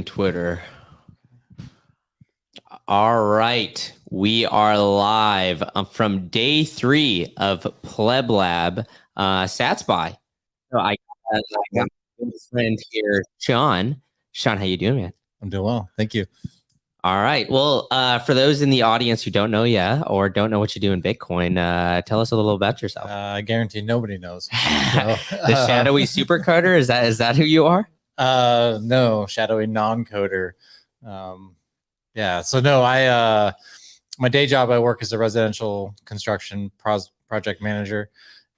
Twitter. All right, we are live from day 3 of PlebLab SatsBuy. So I got my friend here, Sean. Sean, how you doing, man? I'm doing well, thank you. All right. Well, for those in the audience who don't know yet or don't know what you do in Bitcoin, tell us a little about yourself. I guarantee nobody knows. So, the shadowy supercoder, is that who you are? No, shadowy non-coder. Yeah. So no, I my day job, I work as a residential construction project manager,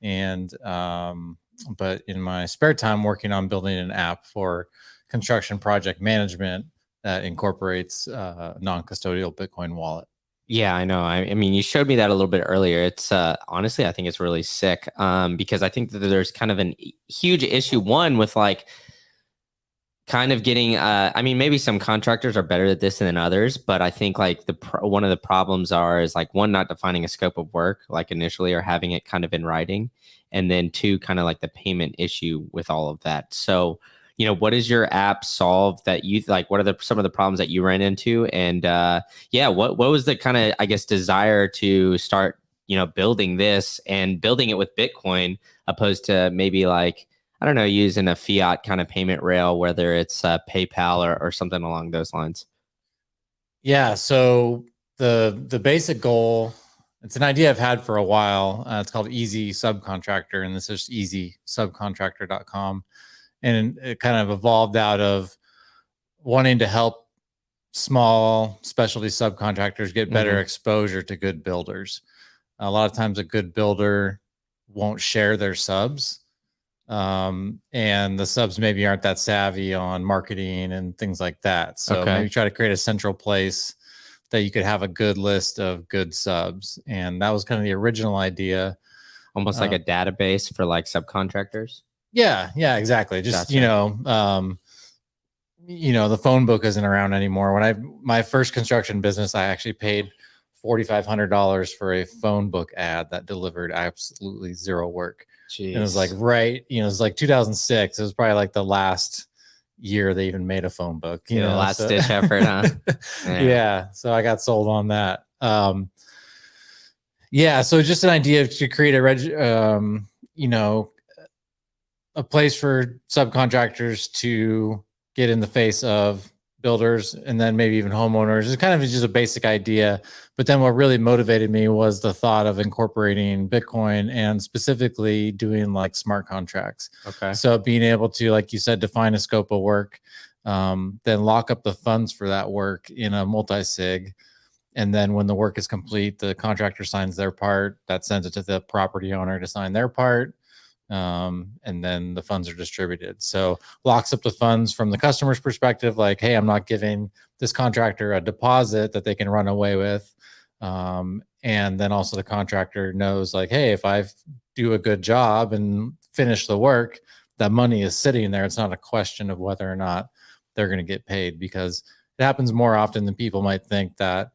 and but in my spare time, working on building an app for construction project management that incorporates non-custodial Bitcoin wallet. Yeah, I know. I mean, you showed me that a little bit earlier. It's honestly, I think it's really sick because I think that there's kind of a huge issue, one, with like kind of getting I mean, maybe some contractors are better at this than others, but I think like one of the problems is like, one, not defining a scope of work like initially or having it kind of in writing, and then two, kind of like the payment issue with all of that. So, what does your app solve that you like? What are some of the problems that you ran into? And yeah, what was the kind of, I guess, desire to start, building this and building it with Bitcoin opposed to maybe like, I don't know, using a fiat kind of payment rail, whether it's PayPal or something along those lines? Yeah. So the basic goal, it's an idea I've had for a while. It's called Easy Subcontractor, and this is easysubcontractor.com. And it kind of evolved out of wanting to help small specialty subcontractors get better exposure to good builders. A lot of times a good builder won't share their subs. And the subs maybe aren't that savvy on marketing and things like that. So maybe try to create a central place that you could have a good list of good subs. And that was kind of the original idea. Almost like a database for like subcontractors. Yeah, exactly. Just, gotcha. The phone book isn't around anymore. When my first construction business, I actually paid $4,500 for a phone book ad that delivered absolutely zero work. Jeez. And it was like, it was like 2006. It was probably like the last year they even made a phone book. Last ditch effort, huh? Yeah. So I got sold on that. Yeah. So just an idea to create a place for subcontractors to get in the face of builders and then maybe even homeowners. It's kind of just a basic idea. But then what really motivated me was the thought of incorporating Bitcoin and specifically doing like smart contracts. Okay. So being able to, like you said, define a scope of work, then lock up the funds for that work in a multi-sig. And then when the work is complete, the contractor signs their part, that sends it to the property owner to sign their part. And then the funds are distributed. So locks up the funds from the customer's perspective, like, hey, I'm not giving this contractor a deposit that they can run away with. And then also the contractor knows, like, hey, if I do a good job and finish the work, that money is sitting there. It's not a question of whether or not they're going to get paid, because it happens more often than people might think that,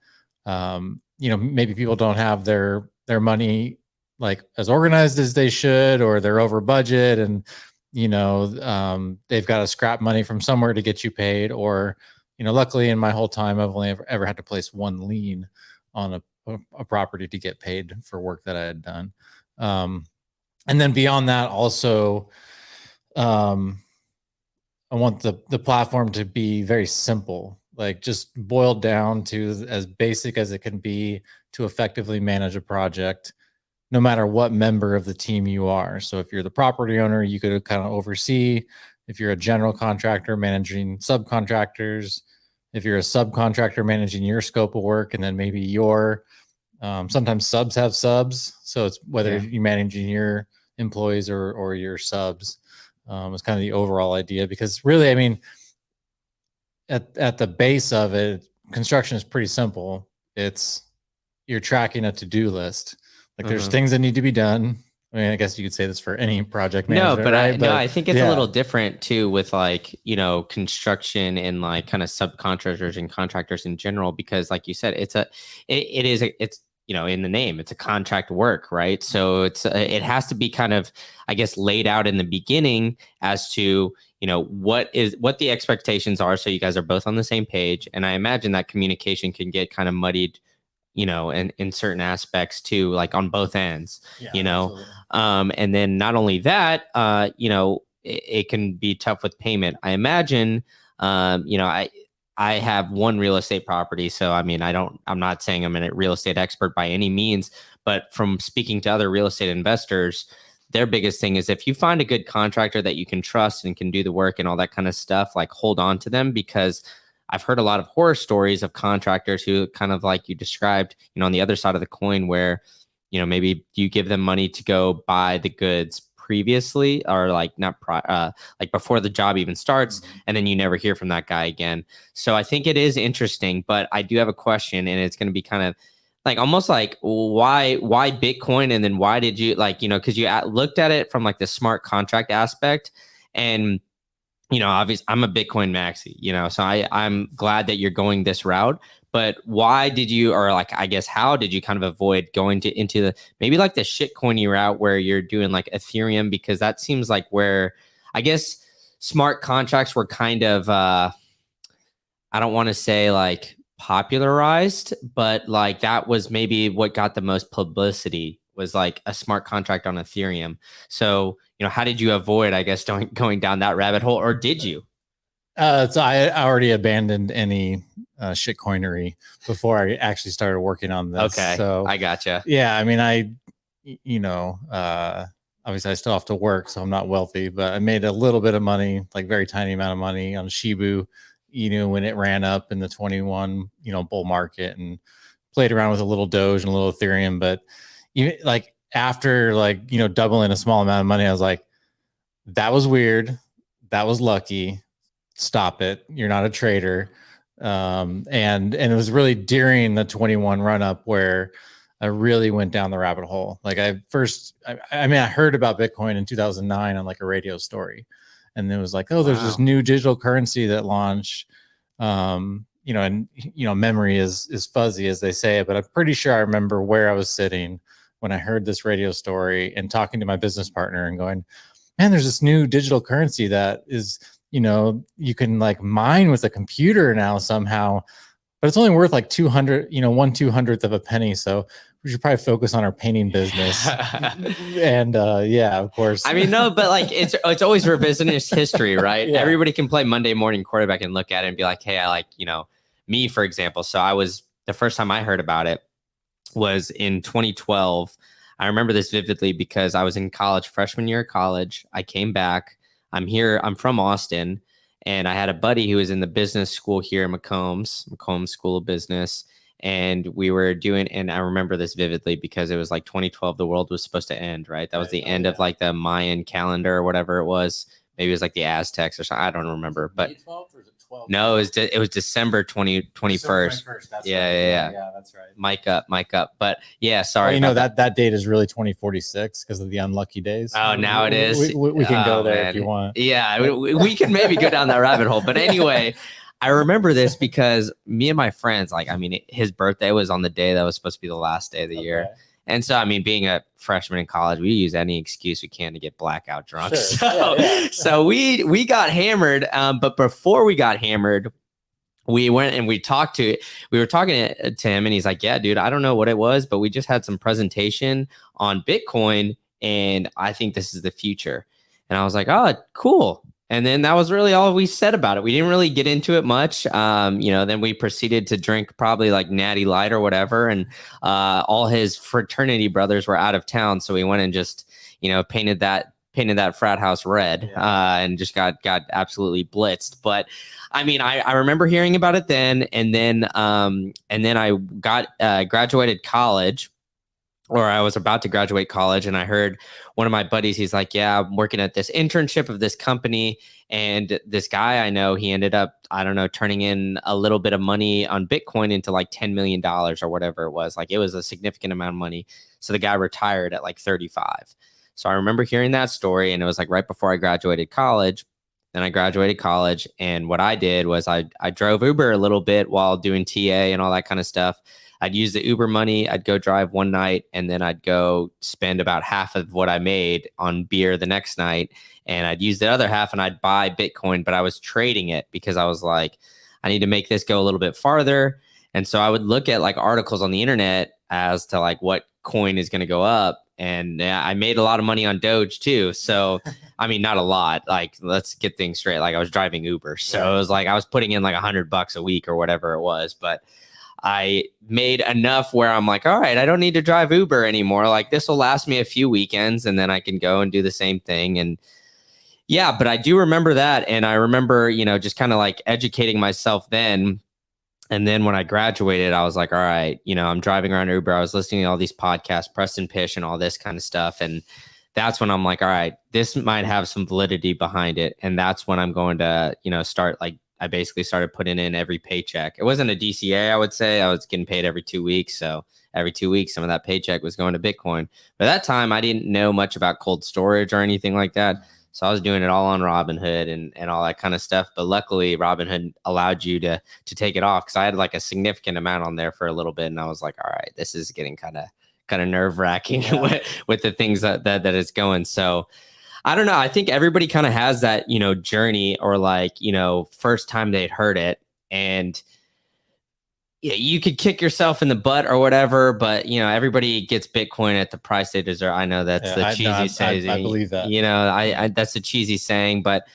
maybe people don't have their money like as organized as they should, or they're over budget and, they've got to scrap money from somewhere to get you paid. Or, luckily in my whole time, I've only ever had to place one lien on a property to get paid for work that I had done. And then beyond that, also, I want the platform to be very simple, like just boiled down to as basic as it can be to effectively manage a project, no matter what member of the team you are. So if you're the property owner, you could kind of oversee. If you're a general contractor, managing subcontractors. If you're a subcontractor, managing your scope of work, and then maybe your, sometimes subs have subs. So it's whether you're managing your employees or your subs. It's kind of the overall idea, because really, I mean, at the base of it, construction is pretty simple. You're tracking a to-do list. Like there's things that need to be done. I mean, I guess you could say this for any project manager. No, but I think it's a little different too with like, construction and like kind of subcontractors and contractors in general, because like you said, it's in the name, it's a contract work, right? So it has to be kind of, I guess, laid out in the beginning as to, what the expectations are, so you guys are both on the same page. And I imagine that communication can get kind of muddied, in certain aspects too, like on both ends. Absolutely. And then not only that, it can be tough with payment. I imagine, I have one real estate property, so I mean, I'm not saying I'm a real estate expert by any means, but from speaking to other real estate investors, their biggest thing is if you find a good contractor that you can trust and can do the work and all that kind of stuff, like hold on to them, because I've heard a lot of horror stories of contractors who, kind of like you described, on the other side of the coin, where, maybe you give them money to go buy the goods previously, or like like before the job even starts, and then you never hear from that guy again. So I think it is interesting, but I do have a question, and it's going to be kind of like almost like why Bitcoin, and then why did you because you looked at it from like the smart contract aspect, and obviously I'm a Bitcoin maxi, so I'm glad that you're going this route. But why did you, or like, I guess, how did you kind of avoid going into the, maybe like the shitcoiny route where you're doing like Ethereum? Because that seems like where, I guess, smart contracts were kind of, I don't want to say like popularized, but like that was maybe what got the most publicity, was like a smart contract on Ethereum. So, how did you avoid, I guess, going down that rabbit hole, or did you? So I already abandoned any shitcoinery before I actually started working on this. Okay, so I gotcha. Yeah, I mean, obviously I still have to work, so I'm not wealthy, but I made a little bit of money, like very tiny amount of money on Shibu, when it ran up in the 21, bull market, and played around with a little Doge and a little Ethereum. But even like after doubling a small amount of money, I was like, that was weird. That was lucky. Stop it. You're not a trader. And it was really during the 21 run up where I really went down the rabbit hole. Like I heard about Bitcoin in 2009 on like a radio story, and it was like, oh, there's this new digital currency that launched. Memory is fuzzy, as they say, but I'm pretty sure I remember where I was sitting when I heard this radio story, and talking to my business partner and going, man, there's this new digital currency that is, you can like mine with a computer now somehow, but it's only worth like 200, 1/200th of a penny. So we should probably focus on our painting business. And yeah, of course. I mean, no, but like it's always revisionist history, right? Yeah. Everybody can play Monday morning quarterback and look at it and be like, hey, I like, me, for example. So the first time I heard about it was in 2012. I remember this vividly because I was in college, freshman year of college. I came back. I'm from Austin, and I had a buddy who was in the business school here in Macombs School of Business. And we were doing, and I remember this vividly because it was like 2012, the world was supposed to end, right? That was the end of like the Mayan calendar or whatever it was. Maybe it was like the Aztecs or something. I don't remember, but no, it was December 21st. Yeah, that's right. Mic up. But yeah, sorry. Well, that date is really 2046 because of the unlucky days. Oh, now it is. We can go there if you want. Yeah, we can maybe go down that rabbit hole. But anyway, I remember this because me and my friends, like, I mean, his birthday was on the day that was supposed to be the last day of the year. And so, I mean, being a freshman in college, we use any excuse we can to get blackout drunk. Sure. So we got hammered. But before we got hammered, we went and we were talking to him, and he's like, yeah, dude, I don't know what it was, but we just had some presentation on Bitcoin, and I think this is the future. And I was like, oh, cool. And then that was really all we said about it. We didn't really get into it much. Then we proceeded to drink probably like Natty Light or whatever. And all his fraternity brothers were out of town. So we went and just, painted that frat house red, and just got absolutely blitzed. But I mean, I remember hearing about it then. And then I got graduated college. Or I was about to graduate college, and I heard one of my buddies, he's like, yeah, I'm working at this internship of this company. And this guy I know, he ended up, I don't know, turning in a little bit of money on Bitcoin into like $10 million or whatever it was. Like, it was a significant amount of money. So the guy retired at like 35. So I remember hearing that story, and it was like right before I graduated college. Then I graduated college, and what I did was I drove Uber a little bit while doing TA and all that kind of stuff. I'd use the Uber money, I'd go drive one night, and then I'd go spend about half of what I made on beer the next night. And I'd use the other half and I'd buy Bitcoin, but I was trading it because I was like, I need to make this go a little bit farther. And so I would look at like articles on the internet as to like what coin is going to go up. And I made a lot of money on Doge too. So, I mean, not a lot. Like, let's get things straight. Like, I was driving Uber, so it was like I was putting in like $100 a week or whatever it was. But I made enough where I'm like, all right, I don't need to drive Uber anymore. Like, this will last me a few weekends, and then I can go and do the same thing. And yeah, but I do remember that, and I remember, you know, just kind of like educating myself then. And then when I graduated, I was like, all right, you know, I'm driving around Uber. I was listening to all these podcasts, Preston Pish and all this kind of stuff. And that's when I'm like, all right, this might have some validity behind it. And that's when I'm going to, you know, start like, I basically started putting in every paycheck. It wasn't a DCA, I would say. I was getting paid every 2 weeks. So every 2 weeks, some of that paycheck was going to Bitcoin. But at that time, I didn't know much about cold storage or anything like that. So I was doing it all on Robinhood and all that kind of stuff. But luckily, Robinhood allowed you to take it off, because I had like a significant amount on there for a little bit. And I was like, all right, this is getting kind of nerve wracking with the things that it's going. So I don't know. I think everybody kind of has that, you know, journey, or like, you know, first time they'd heard it. And yeah, you could kick yourself in the butt or whatever, but you know, everybody gets Bitcoin at the price they deserve. I know that's the cheesy saying. I believe that. You know, I that's a cheesy saying, but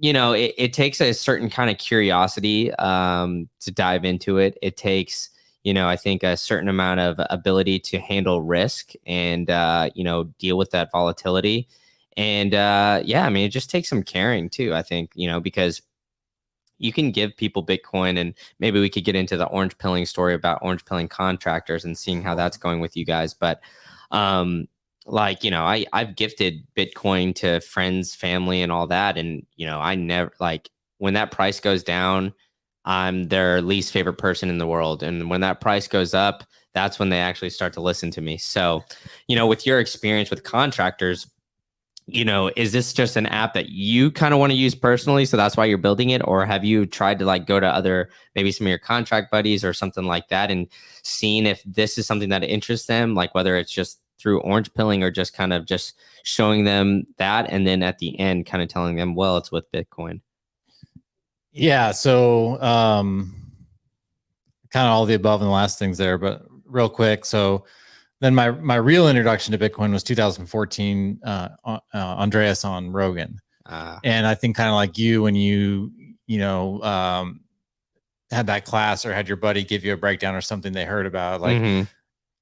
you know, it takes a certain kind of curiosity to dive into it. It takes, you know, I think a certain amount of ability to handle risk and you know, deal with that volatility. And yeah, I mean, it just takes some caring too, I think, you know, because you can give people Bitcoin, and maybe we could get into the orange pilling story about orange pilling contractors and seeing how that's going with you guys. But like, you know, I've gifted Bitcoin to friends, family, and all that. And, you know, I never, like, when that price goes down, I'm their least favorite person in the world. And when that price goes up, that's when they actually start to listen to me. So, you know, with your experience with contractors, you know, is this just an app that you kind of want to use personally, so that's why you're building it? Or have you tried to like go to other, maybe some of your contract buddies or something like that, and seen if this is something that interests them, like whether it's just through orange pilling or just kind of just showing them that, and then at the end kind of telling them, well, it's with Bitcoin? Yeah. So kind of all the above and the last things there, but real quick. So then my real introduction to Bitcoin was 2014, Andreas on Rogan. And I think kind of like you, when you had that class or had your buddy give you a breakdown or something they heard about, like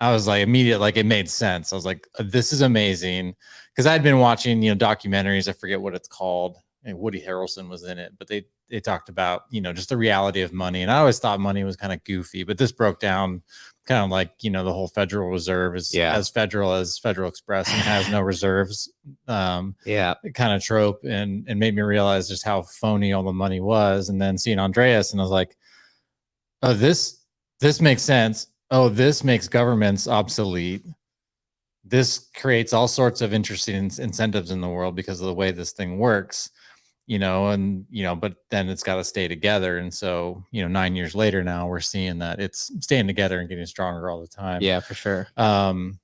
I was like immediate, like it made sense. I was like, this is amazing. Cause I'd been watching, you know, documentaries, I forget what it's called, and Woody Harrelson was in it, but they talked about, you know, just the reality of money. And I always thought money was kind of goofy, but this broke down kind of like, you know, the whole Federal Reserve is as federal as Federal Express and has no reserves, kind of trope, and made me realize just how phony all the money was. And then seeing Andreas, and I was like, oh, this makes sense. Oh, this makes governments obsolete. This creates all sorts of interesting incentives in the world because of the way this thing works. You know, and, you know, but then it's got to stay together. And so, you know, 9 years later now, we're seeing that it's staying together and getting stronger all the time. Yeah, for sure. And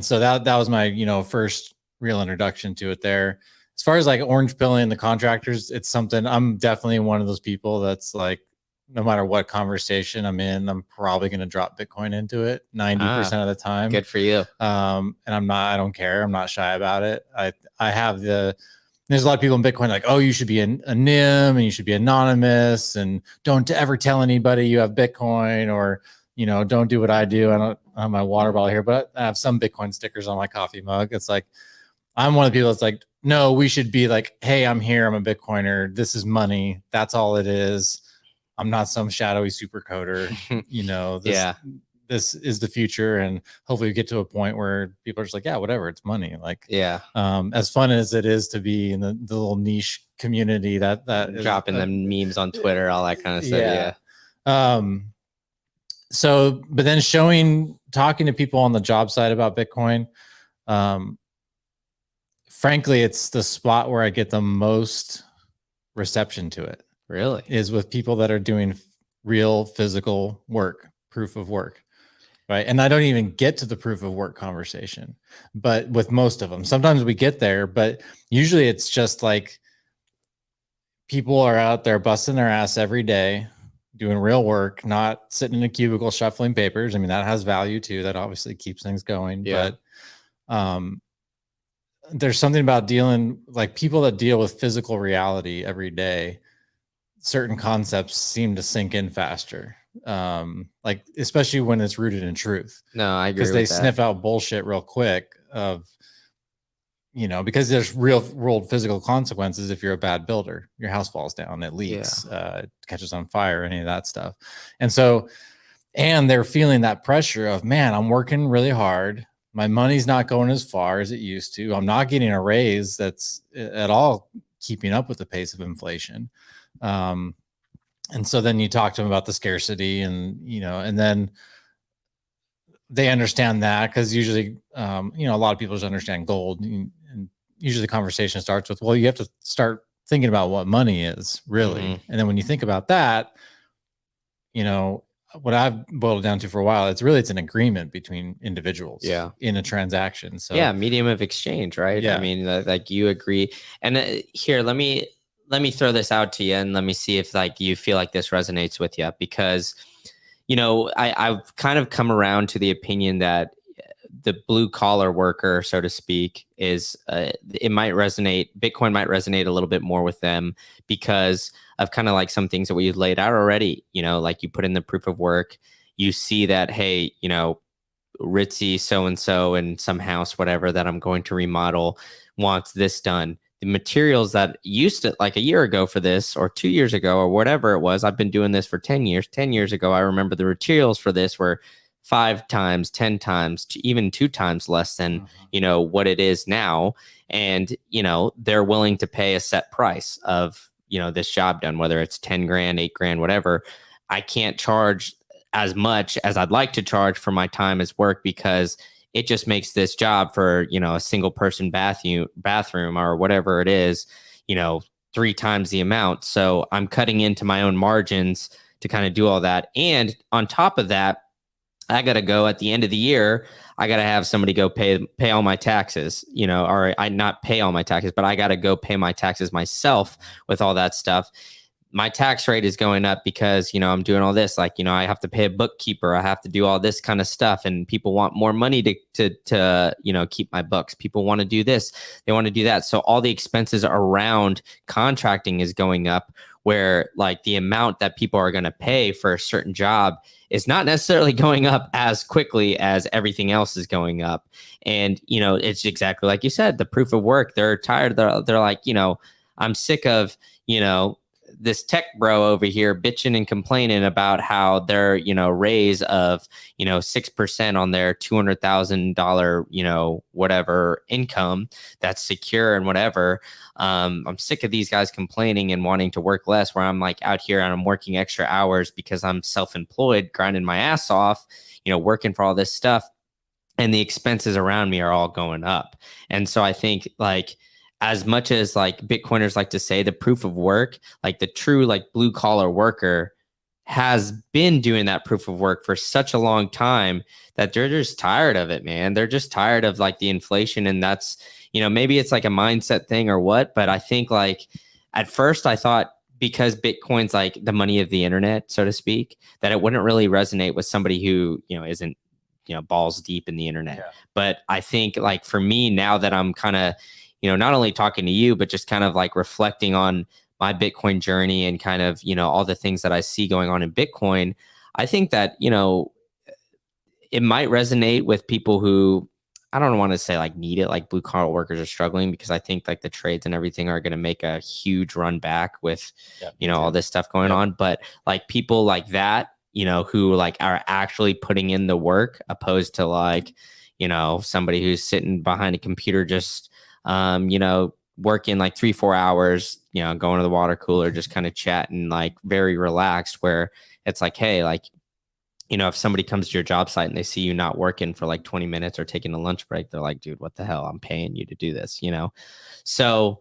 so that was my, you know, first real introduction to it there. As far as like orange pilling the contractors, it's something I'm definitely one of those people that's like, no matter what conversation I'm in, I'm probably going to drop Bitcoin into it 90% of the time. Good for you. And I don't care. I'm not shy about it. I have there's a lot of people in Bitcoin like, oh, you should be a NIM and you should be anonymous and don't ever tell anybody you have Bitcoin, or, you know, don't do what I do. I don't have my water bottle here, but I have some Bitcoin stickers on my coffee mug. It's like, I'm one of the people that's like, no, we should be like, hey, I'm here. I'm a Bitcoiner. This is money. That's all it is. I'm not some shadowy super coder. You know, this is the future, and hopefully we get to a point where people are just like, yeah, whatever, it's money. Like, as fun as it is to be in the little niche community that dropping them memes on Twitter, all that kind of stuff. So, but then talking to people on the job side about Bitcoin, frankly, it's the spot where I get the most reception to it. Really? Is with people that are doing real physical work. proof of work. Right. And I don't even get to the proof of work conversation, but with most of them, sometimes we get there, but usually it's just like people are out there busting their ass every day, doing real work, not sitting in a cubicle shuffling papers. I mean, that has value too. That obviously keeps things going. Yeah. But there's something about dealing, like people that deal with physical reality every day, certain concepts seem to sink in faster. Like especially when it's rooted in truth. No, I agree Because they with that. sniff out bullshit real quick of, you know, because there's real world physical consequences. If you're a bad builder, your house falls down, it leaks, catches on fire, any of that stuff. And so, and they're feeling that pressure of, man, I'm working really hard. My money's not going as far as it used to. I'm not getting a raise that's at all keeping up with the pace of inflation. And so then you talk to them about the scarcity, and, you know, and then they understand that, because usually, you know, a lot of people just understand gold, and usually the conversation starts with, well, you have to start thinking about what money is really. Mm-hmm. And then when you think about that, you know, what I've boiled it down to for a while, it's an agreement between individuals in a transaction. So yeah, medium of exchange, right? Yeah. I mean, like you agree. And here, let me throw this out to you, and let me see if like you feel like this resonates with you, because you know, I've kind of come around to the opinion that the blue collar worker, so to speak, is it might resonate. Bitcoin might resonate a little bit more with them because of kind of like some things that we laid out already. You know, like you put in the proof of work, you see that, hey, you know, ritzy so and so in some house, whatever, that I'm going to remodel, wants this done. The materials that used to, like a year ago for this, or 2 years ago, or whatever it was, I've been doing this for 10 years. 10 years ago, I remember the materials for this were 5 times, 10 times, even 2 times less than, you know, what it is now. And, you know, they're willing to pay a set price of, you know, this job done, whether it's 10 grand, 8 grand, whatever. I can't charge as much as I'd like to charge for my time as work, because it just makes this job for, you know, a single person bathroom or whatever it is, you know, 3 times the amount. So I'm cutting into my own margins to kind of do all that. And on top of that, I got to go at the end of the year. I got to have somebody go pay all my taxes, you know, or I not pay all my taxes, but I got to go pay my taxes myself with all that stuff. My tax rate is going up because, you know, I'm doing all this, like, you know, I have to pay a bookkeeper, I have to do all this kind of stuff, and people want more money to you know, keep my books. People want to do this, they want to do that. So all the expenses around contracting is going up, where like the amount that people are going to pay for a certain job is not necessarily going up as quickly as everything else is going up. And, you know, it's exactly like you said, the proof of work, they're tired. They're like, you know, I'm sick of, you know, this tech bro over here bitching and complaining about how their, you know, raise of, you know, 6% on their $200,000, you know, whatever income that's secure and whatever. I'm sick of these guys complaining and wanting to work less, where I'm like out here and I'm working extra hours because I'm self-employed, grinding my ass off, you know, working for all this stuff, and the expenses around me are all going up. And so I think, like, as much as like Bitcoiners like to say, the proof of work, like the true like blue collar worker has been doing that proof of work for such a long time that they're just tired of it, man. They're just tired of like the inflation. And that's, you know, maybe it's like a mindset thing or what, but I think like at first I thought, because Bitcoin's like the money of the internet, so to speak, that it wouldn't really resonate with somebody who, you know, isn't, you know, balls deep in the internet. Yeah. But I think like for me, now that I'm kind of, you know, not only talking to you, but just kind of like reflecting on my Bitcoin journey and kind of, you know, all the things that I see going on in Bitcoin, I think that, you know, it might resonate with people who, I don't want to say like need it, like blue collar workers are struggling, because I think like the trades and everything are going to make a huge run back with, you know, all this stuff going on. But like people like that, you know, who like are actually putting in the work, opposed to like, you know, somebody who's sitting behind a computer just, you know, working like 3-4 hours, you know, going to the water cooler, just kind of chatting, like very relaxed, where it's like, hey, like, you know, if somebody comes to your job site and they see you not working for like 20 minutes or taking a lunch break, they're like, dude, what the hell? I'm paying you to do this, you know? So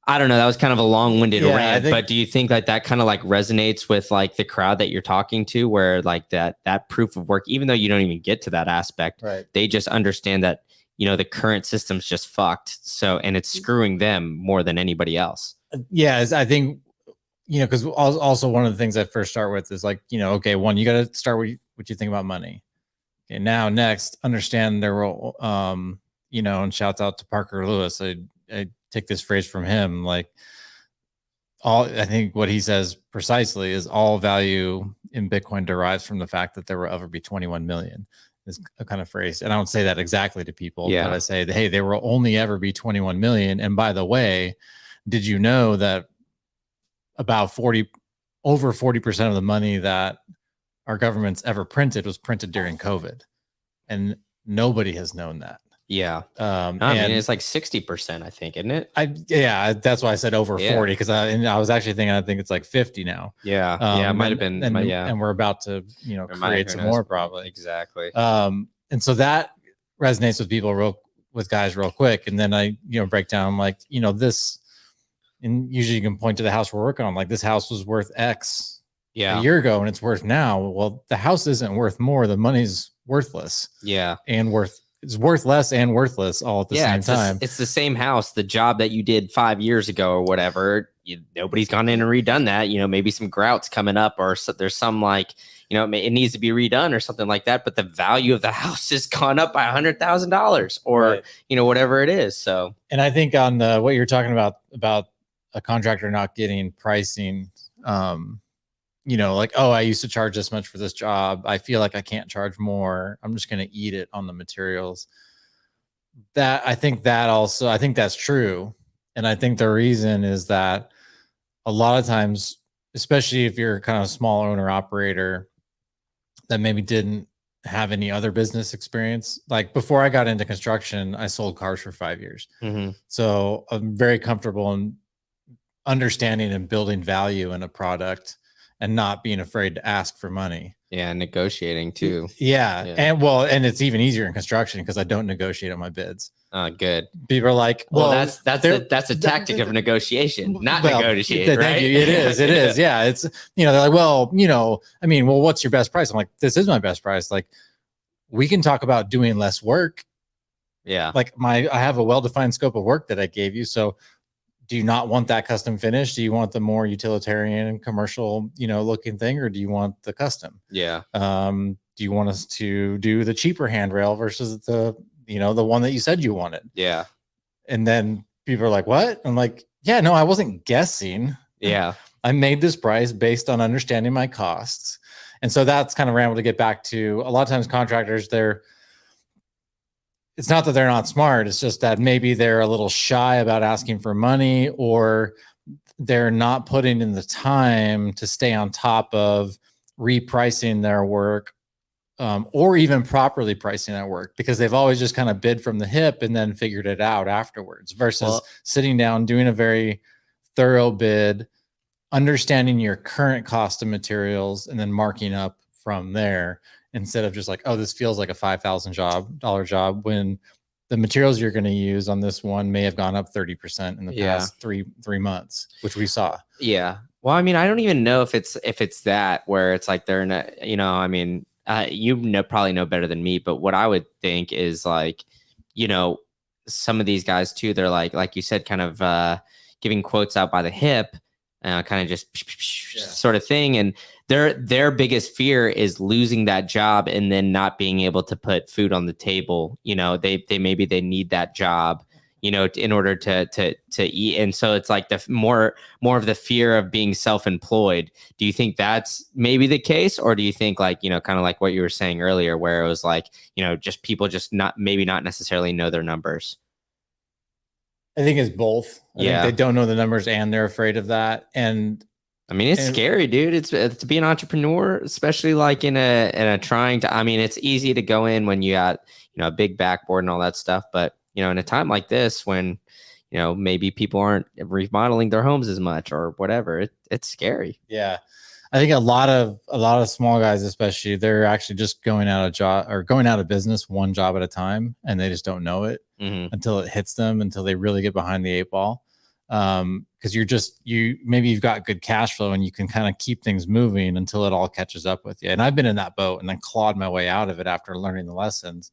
I don't know. That was kind of a long-winded Yeah, rant, but do you think that that kind of like resonates with like the crowd that you're talking to, where like that proof of work, even though you don't even get to that aspect, right, they just understand that, you know, the current system's just fucked. So, and it's screwing them more than anybody else. yeah, I think, you know, because also one of the things I first start with is like, you know, okay, one, you got to start with what you think about money. Okay, now next, understand their role. You know, and shouts out to Parker Lewis. I take this phrase from him, like, I think what he says precisely is all value in Bitcoin derives from the fact that there will ever be 21 million, is a kind of phrase. And I don't say that exactly to people, but I say, hey, there will only ever be 21 million. And by the way, did you know that about over 40% of the money that our government's ever printed was printed during COVID? And nobody has known that. Yeah. I mean, it's like 60%, I think, isn't it? Yeah, that's why I said over 40, because I was actually thinking, I think it's like 50 now. Yeah. Yeah, it might have been. And we're about to, you know, create some more probably. Exactly. And so that resonates with people with guys real quick. And then I, you know, break down like, you know, this, and usually you can point to the house we're working on. Like, this house was worth X a year ago and it's worth now. Well, the house isn't worth more. The money's worthless. Yeah. And it's worth less and worthless all at the same time. It's the same house. The job that you did 5 years ago or whatever, nobody's gone in and redone that. You know, maybe some grout's coming up, or there's some like, you know, it needs to be redone or something like that. But the value of the house has gone up by $100,000 or, you know, whatever it is. So, and I think on what you're talking about a contractor not getting pricing, you know, like, oh, I used to charge this much for this job. I feel like I can't charge more. I'm just going to eat it on the materials. I think that's true. And I think the reason is that a lot of times, especially if you're kind of a small owner operator that maybe didn't have any other business experience. Like, before I got into construction, I sold cars for 5 years. mm-hmm. So I'm very comfortable in understanding and building value in a product and not being afraid to ask for money. Yeah, negotiating too. Yeah. And it's even easier in construction because I don't negotiate on my bids. Good. People are like, well, that's a tactic of negotiation, not negotiate, right? Thank you. It is. Yeah. It's, you know, they're like, well, you know, I mean, well, what's your best price? I'm like, this is my best price. Like, we can talk about doing less work. Yeah. Like, I have a well-defined scope of work that I gave you. So do you not want that custom finish? Do you want the more utilitarian and commercial, you know, looking thing, or do you want the custom? Yeah. Do you want us to do the cheaper handrail versus the, you know, the one that you said you wanted? Yeah. And then people are like, what? I'm like, yeah, no, I wasn't guessing. Yeah. I made this price based on understanding my costs. And so that's kind of where I'm able to get back to, a lot of times contractors, it's not that they're not smart. It's just that maybe they're a little shy about asking for money, or they're not putting in the time to stay on top of repricing their work, or even properly pricing that work, because they've always just kind of bid from the hip and then figured it out afterwards, versus sitting down, doing a very thorough bid, understanding your current cost of materials, and then marking up from there, instead of just like, oh, this feels like a $5,000 job, when the materials you're going to use on this one may have gone up 30% in the past three months, which we saw. Yeah. Well, I mean, I don't even know if it's that, where it's like they're not, you know, I mean, probably know better than me, but what I would think is like, you know, some of these guys too, they're like you said, kind of giving quotes out by the hip, kind of just sort of thing. And their biggest fear is losing that job and then not being able to put food on the table. You know, they maybe they need that job, you know, in order to eat. And so it's like the more of the fear of being self-employed. Do you think that's maybe the case? Or do you think, like, you know, kind of like what you were saying earlier, where it was like, you know, just people just not necessarily know their numbers? I think it's both. I think they don't know the numbers and they're afraid of that. And I mean, it's scary, dude. It's to be an entrepreneur, especially like in a trying to, I mean, it's easy to go in when you got, you know, a big backboard and all that stuff. But, you know, in a time like this, when, you know, maybe people aren't remodeling their homes as much or whatever, it's scary. Yeah. I think a lot of small guys, especially, they're actually just going out of business one job at a time, and they just don't know it until it hits them, until they really get behind the 8 ball. because maybe you've got good cash flow and you can kind of keep things moving until it all catches up with you. And I've been in that boat and then clawed my way out of it after learning the lessons.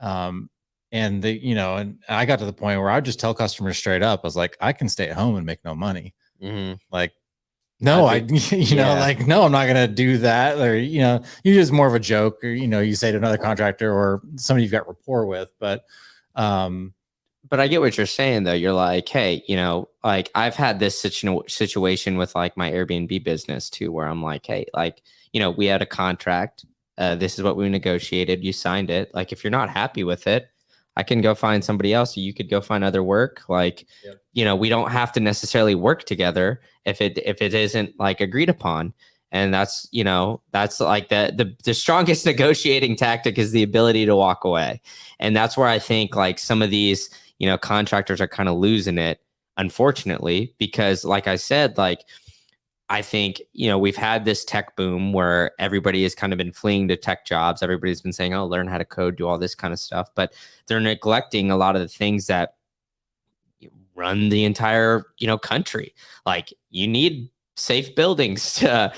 And and I got to the point where I would just tell customers straight up, I was like, I can stay at home and make no money. Like, no, no, I'm not going to do that. Or, you just more of a joke, or, you say to another contractor or somebody you've got rapport with, but I get what you're saying though. You're like, hey, like I've had this situation with like my Airbnb business too, where I'm like, hey, like, we had a contract. This is what we negotiated. You signed it. Like, if you're not happy with it, I can go find somebody else. You could go find other work. Like, we don't have to necessarily work together if it isn't like agreed upon. And that's like the strongest negotiating tactic is the ability to walk away. And that's where I think like some of these, contractors are kind of losing it, unfortunately, because like I said, like, I think, we've had this tech boom where everybody has kind of been fleeing to tech jobs. Everybody's been saying, oh, learn how to code, do all this kind of stuff. But they're neglecting a lot of the things that run the entire, country. Like, you need safe buildings to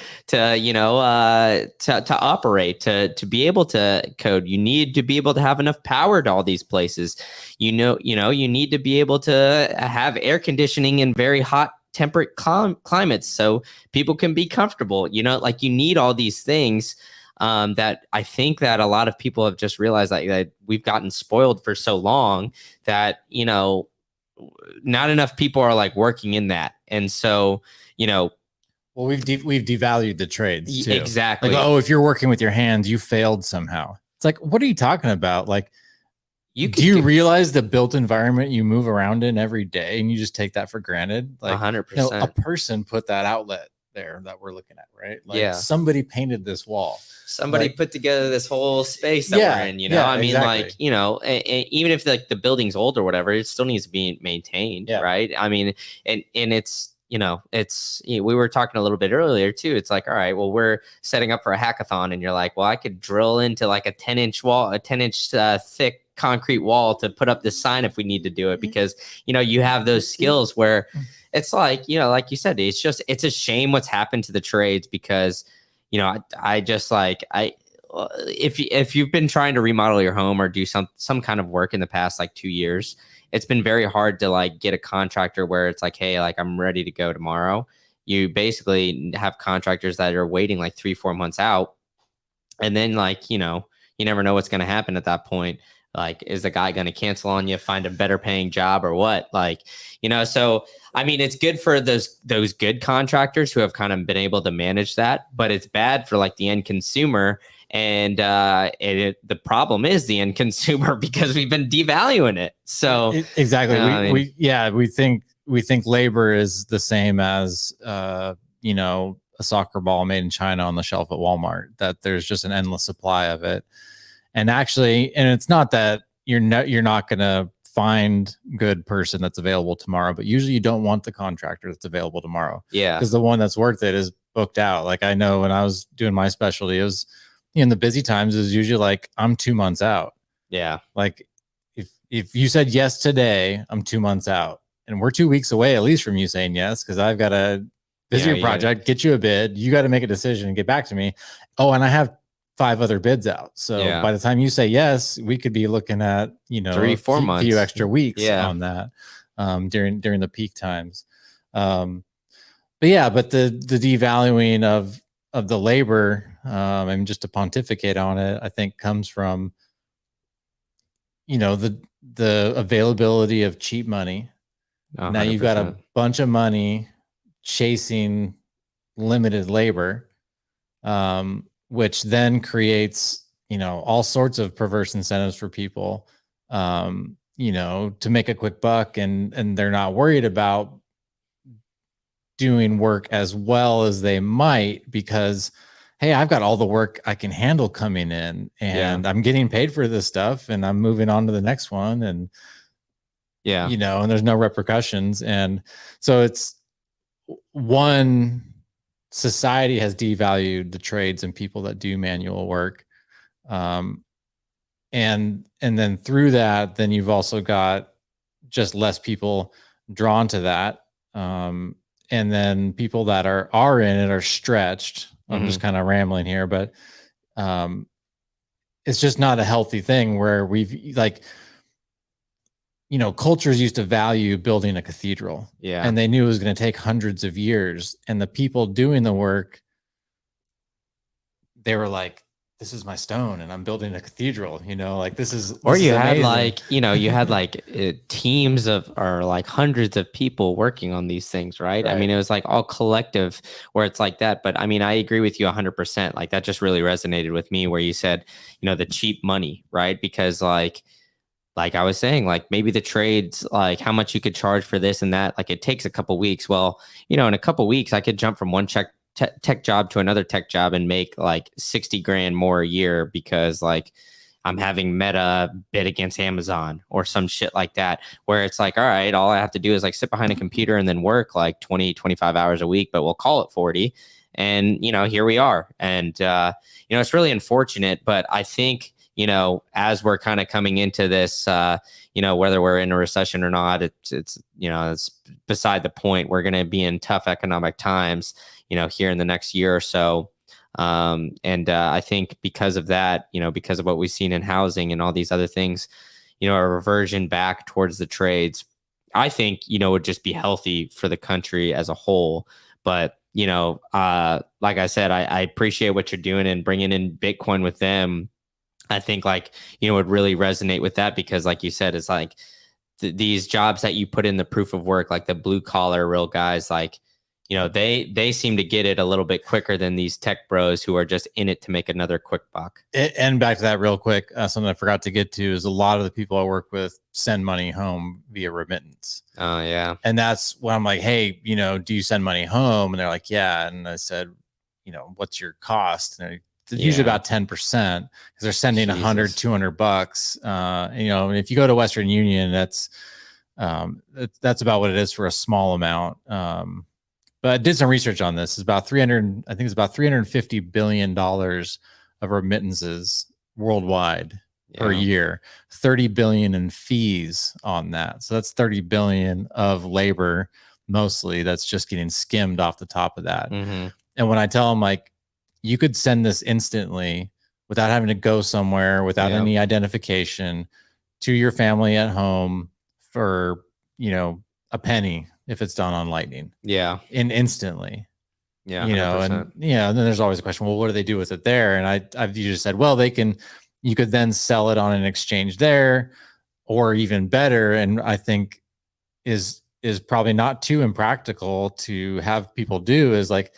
operate, to be able to code. You need to be able to have enough power to all these places. You need to be able to have air conditioning in very hot temperate climates so people can be comfortable. Like, you need all these things that I think that a lot of people have just realized that we've gotten spoiled for so long that not enough people are like working in that. And so well, we've devalued the trades too. Exactly. Like, oh, if you're working with your hands, you failed somehow. It's like, what are you talking about? Like, do you realize the built environment you move around in every day and you just take that for granted? Like, 100%. A person put that outlet there that we're looking at, right? Like, somebody painted this wall. Somebody put together this whole space that we're in, I mean, exactly. Like, even if like the building's old or whatever, it still needs to be maintained, right? I mean, and it's, we were talking a little bit earlier too. It's like, all right, well, we're setting up for a hackathon and you're like, well, I could drill into like a 10-inch wall, a 10-inch thick concrete wall to put up this sign if we need to do it, because, you have those skills where it's like, like you said, it's a shame what's happened to the trades, because, I just like, if you've been trying to remodel your home or do some kind of work in the past like 2 years, it's been very hard to like get a contractor where it's like, hey, like, I'm ready to go tomorrow. You basically have contractors that are waiting like 3-4 months out. And then like, you never know what's going to happen at that point. Like, is the guy going to cancel on you, find a better paying job or what? Like, so, I mean, it's good for those good contractors who have kind of been able to manage that, but it's bad for like the end consumer. And the problem is the end consumer, because we've been devaluing it. So exactly, we think labor is the same as a soccer ball made in China on the shelf at Walmart. That there's just an endless supply of it, and it's not that you're not going to find good person that's available tomorrow, but usually you don't want the contractor that's available tomorrow. Yeah, because the one that's worth it is booked out. Like, I know when I was doing my specialty, it was in the busy times is usually like, I'm 2 months out. Yeah. Like, if you said yes today, I'm 2 months out, and we're 2 weeks away at least from you saying yes, because I've got to visit your project, get you a bid. You got to make a decision and get back to me. Oh, and I have 5 other bids out. So by the time you say yes, we could be looking at 3-4 months, few extra weeks on that during the peak times. But the devaluing of the labor, and just to pontificate on it, I think comes from the availability of cheap money. 100%. Now you've got a bunch of money chasing limited labor, which then creates all sorts of perverse incentives for people to make a quick buck, and they're not worried about doing work as well as they might, because, hey, I've got all the work I can handle coming in, and I'm getting paid for this stuff, and I'm moving on to the next one, and and there's no repercussions. And so it's one, society has devalued the trades and people that do manual work, and then through that, then you've also got just less people drawn to that. And then people that are in it are stretched. I'm just kind of rambling here, but it's just not a healthy thing where we've like, cultures used to value building a cathedral. Yeah. And they knew it was going to take hundreds of years. And the people doing the work, they were like, this is my stone and I'm building a cathedral, like this is, or this you is had amazing. like, you had like teams of, or like hundreds of people working on these things, right? I mean, it was like all collective where it's like that. But I mean, I agree with you 100%. Like that just really resonated with me where you said, the cheap money, right? Because like I was saying, like maybe the trades, like how much you could charge for this and that, like it takes a couple weeks. Well, in a couple weeks, I could jump from one tech job to another tech job and make like 60 grand more a year because like I'm having Meta bid against Amazon or some shit like that, where it's like, all right, all I have to do is like sit behind a computer and then work like 20, 25 hours a week, but we'll call it 40. And, here we are. And, it's really unfortunate, but I think, as we're kind of coming into this, whether we're in a recession or not, it's beside the point. We're going to be in tough economic times, here in the next year or so. And I think because of that, because of what we've seen in housing and all these other things, a reversion back towards the trades, I think, would just be healthy for the country as a whole. But, like I said, I appreciate what you're doing and bringing in Bitcoin with them. I think like, would really resonate with that because like you said, it's like these jobs that you put in the proof of work, like the blue collar real guys, like, they seem to get it a little bit quicker than these tech bros who are just in it to make another quick buck. And back to that real quick, something I forgot to get to is a lot of the people I work with send money home via remittance. Oh yeah. And that's when I'm like, hey, do you send money home? And they're like, yeah. And I said, what's your cost? And it's usually about 10% because they're sending $100, $200. And if you go to Western Union, that's about what it is for a small amount. But I did some research on this. It's about $350 billion of remittances worldwide per year, 30 billion in fees on that. So that's 30 billion of labor, mostly that's just getting skimmed off the top of that. And when I tell them like, you could send this instantly without having to go somewhere, without any identification to your family at home for, a penny if it's done on Lightning. Yeah. And instantly. Yeah. 100%. And then there's always a question, well, what do they do with it there? And I've just said, well, you could then sell it on an exchange there, or even better. And I think is probably not too impractical to have people do is like,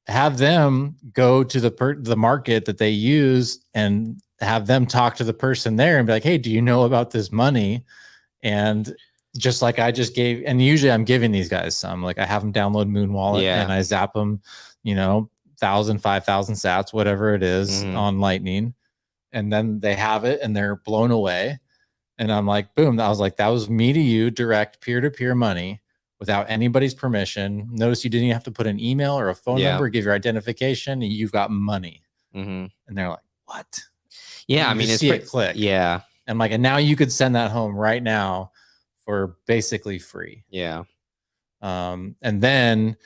have them go to the market that they use and have them talk to the person there and be like, hey, do you know about this money? And just like I just gave, and usually I'm giving these guys some, like I have them download Moon Wallet and I zap them, 1,000, 5,000 sats, whatever it is on Lightning. And then they have it and they're blown away. And I'm like, boom. I was like, that was me to you, direct peer-to-peer money without anybody's permission. Notice you didn't even have to put an email or a phone number, give your identification, and you've got money. And they're like, what? Yeah. I mean, it's it click. Yeah. And like, and now you could send that home right now for basically free. Yeah. And then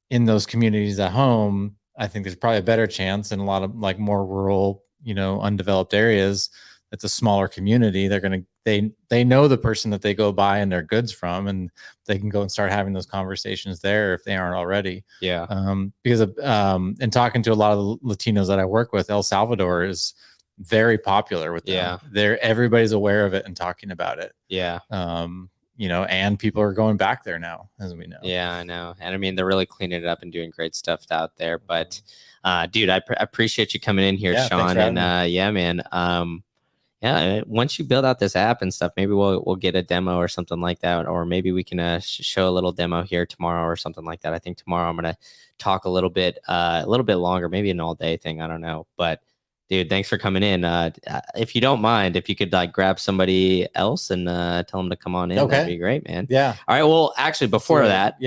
in those communities at home, I think there's probably a better chance in a lot of like more rural, undeveloped areas. It's a smaller community. They know the person that they go buy and their goods from, and they can go and start having those conversations there if they aren't already. Yeah. Because in talking to a lot of the Latinos that I work with, El Salvador is very popular with them. Everybody's aware of it and talking about it. Yeah. And people are going back there now, as we know. Yeah, I know. And I mean, they're really cleaning it up and doing great stuff out there. But dude, I appreciate you coming in here, Sean. And man. Once you build out this app and stuff, maybe we'll get a demo or something like that, or maybe we can show a little demo here tomorrow or something like that. I think tomorrow I'm gonna talk a little bit longer, maybe an all day thing. I don't know, but dude, thanks for coming in. If you don't mind, if you could like grab somebody else and tell them to come on in, that'd be great, man. Yeah. All right. Well, actually, before that,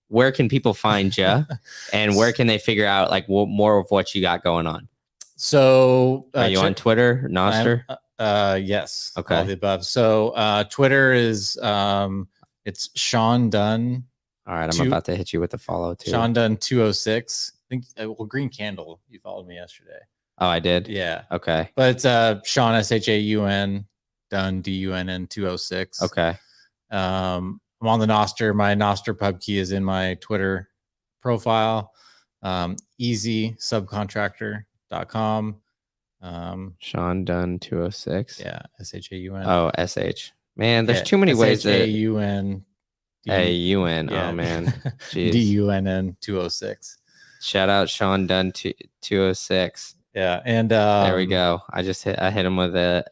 where can people find you, and where can they figure out like more of what you got going on? So, are you on Twitter, Noster? Yes. Okay. All the above. So Twitter is It's Sean Dunn. All right, I'm about to hit you with the follow too. Sean Dunn 206. I think well, Green Candle. You followed me yesterday. Oh, I did. Yeah. Okay. But it's Sean SHAUN Dunn DUNN 206. Okay. I'm on the Noster. My Noster pub key is in my Twitter profile. easysubcontractor.com. Sean Dunn 206. Yeah, SHAUN. Oh, SH. Man, there's too many ways to SHAUN. AUN. Yeah. Oh man. Jeez. DUNN 206. Shout out Sean Dunn 206. Yeah, and there we go. I hit him with a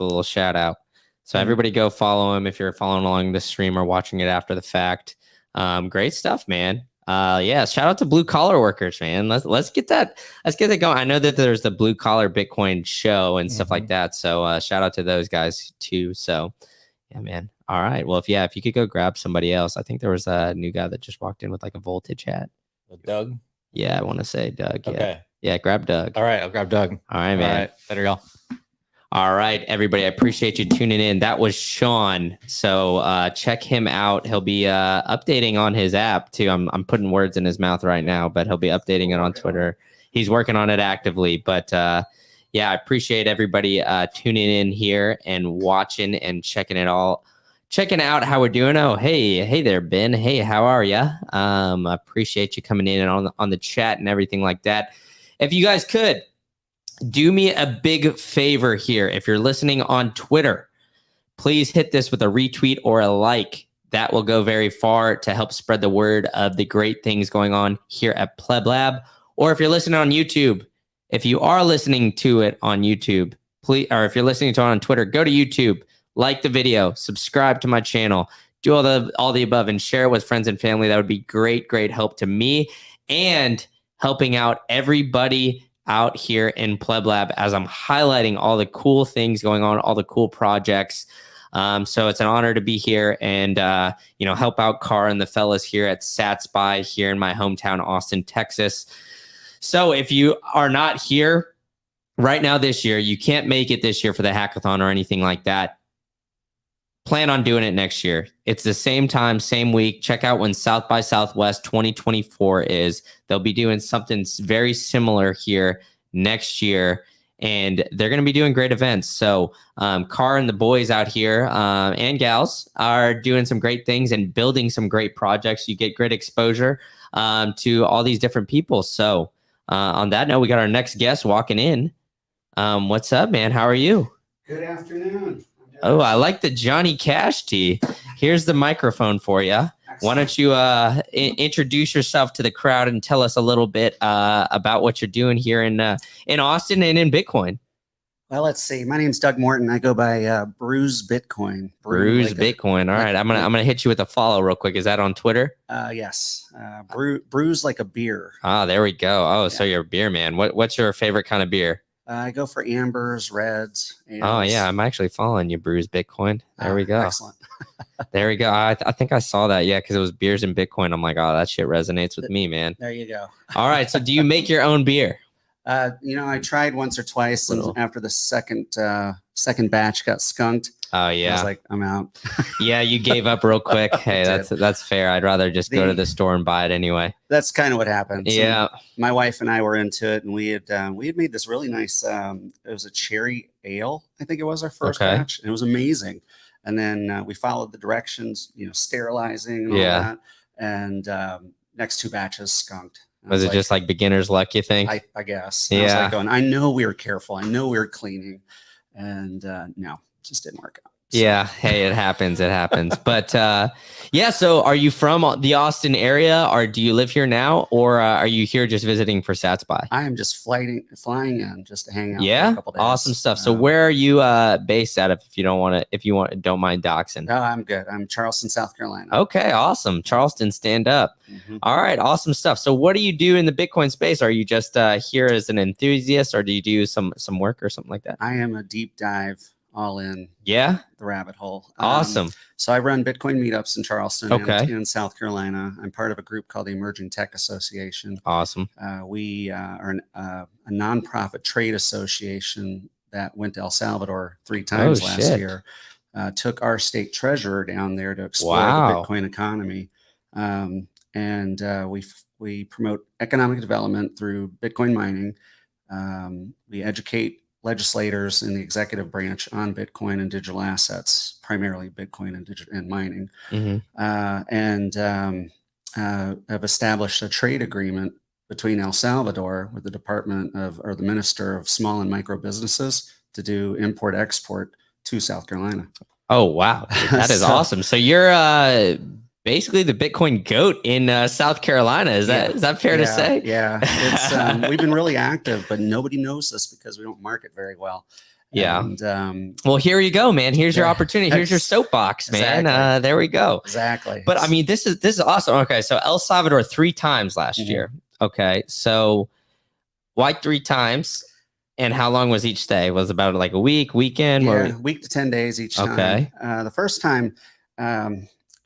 little shout out. So everybody go follow him if you're following along the stream or watching it after the fact. Great stuff, man. Yeah, shout out to blue collar workers, man. Let's get that going. I know that there's the blue collar Bitcoin show and stuff like that. So shout out to those guys too. So yeah, man. All right. Well, if you could go grab somebody else. I think there was a new guy that just walked in with like a voltage hat. Doug? Yeah, I want to say Doug. Yeah. Okay. Yeah, grab Doug. All right, I'll grab Doug. All right, man. All right, better y'all. All right, everybody. I appreciate you tuning in. That was Sean. So check him out. He'll be updating on his app too. I'm putting words in his mouth right now, but he'll be updating it on Twitter. He's working on it actively. But yeah, I appreciate everybody tuning in here and watching and checking out how we're doing. Oh, hey there, Ben. Hey, how are you? I appreciate you coming in and on the chat and everything like that. If you guys could do me a big favor here, if you're listening on Twitter, please hit this with a retweet or a like. That will go very far to help spread the word of the great things going on here at PlebLab. Or if you're listening on YouTube, if you are listening to it on YouTube, please, or if you're listening to it on Twitter, go to YouTube, like the video, subscribe to my channel, do all the above, and share it with friends and family. That would be great help to me and helping out everybody out here in PlebLab as I'm highlighting all the cool things going on, all the cool projects. So it's an honor to be here and help out Carr and the fellas here at SatSpy here in my hometown, Austin, Texas. So if you are not here right now this year, you can't make it this year for the hackathon or anything like that, plan on doing it next year. It's the same time, same week. Check out when South by Southwest 2024 is. They'll be doing something very similar here next year, and they're going to be doing great events. So Carr and the boys out here and gals are doing some great things and building some great projects. You get great exposure to all these different people. So on that note, we got our next guest walking in. What's up, man? How are you? Good afternoon. Oh, I like the Johnny Cash tee. Here's the microphone for you. Why don't you introduce yourself to the crowd and tell us a little bit about what you're doing here in Austin and in Bitcoin? Well, let's see. My name's Doug Morton. I go by Bruise Bitcoin. Bruise Bitcoin. All right, I'm gonna hit you with a follow real quick. Is that on Twitter? Yes. Bruise like a beer. Ah, there we go. Oh, Yeah. So you're a beer man. What's your favorite kind of beer? I go for ambers, reds. Ales. Oh yeah, I'm actually following you, Bruise Bitcoin. There we go. Excellent. There we go. I think I saw that. Yeah, because it was beers and Bitcoin. I'm like, oh, that shit resonates with me, man. There you go. All right. So do you make your own beer? I tried once or twice, and after the second batch got skunked. Oh yeah. I was like, I'm out. Yeah, you gave up real quick. Hey, that's fair. I'd rather just go to the store and buy it anyway. That's kind of what happened. Yeah. So my wife and I were into it, and we had made this really nice. It was a cherry ale. I think it was our first batch, and it was amazing. And then we followed the directions, sterilizing and all that. And next two batches skunked. Was it just like beginner's luck, you think? I guess. Yeah. I was like going, I know we were careful. I know we were cleaning. And no, it just didn't work out. So. Yeah. Hey, it happens. It happens. But yeah. So are you from the Austin area, or do you live here now, or are you here just visiting for SatSpy? I am just flying in just to hang out. Yeah. For a couple days. Awesome stuff. So where are you based out of, if you don't mind doxing? No, I'm good. I'm Charleston, South Carolina. Okay. Awesome. Charleston, stand up. Mm-hmm. All right. Awesome stuff. So what do you do in the Bitcoin space? Are you just here as an enthusiast, or do you do some work or something like that? I am a deep dive, all in. Yeah. The rabbit hole. Awesome. So I run Bitcoin meetups in Charleston and in South Carolina. I'm part of a group called the Emerging Tech Association. Awesome. We are a nonprofit trade association that went to El Salvador 3 times last year. took our state treasurer down there to explore the Wow. Bitcoin economy. And we promote economic development through Bitcoin mining. We educate legislators in the executive branch on Bitcoin and digital assets, primarily Bitcoin and mining, and have established a trade agreement between El Salvador with the Department of, or the Minister of Small and Micro Businesses, to do import export to South Carolina. Oh, wow. Dude, that is awesome. So you're basically the Bitcoin goat in South Carolina. Is that fair to say? Yeah. It's we've been really active, but nobody knows this because we don't market very well. Yeah. And well, here you go, man. Here's your opportunity. Here's your soapbox, man. Exactly. There we go. Exactly. But I mean, this is awesome. Okay, so El Salvador 3 times last year. Okay, so why 3 times? And how long was each stay? Was it about like a week, weekend? Yeah, week to 10 days each time. Okay. The first time,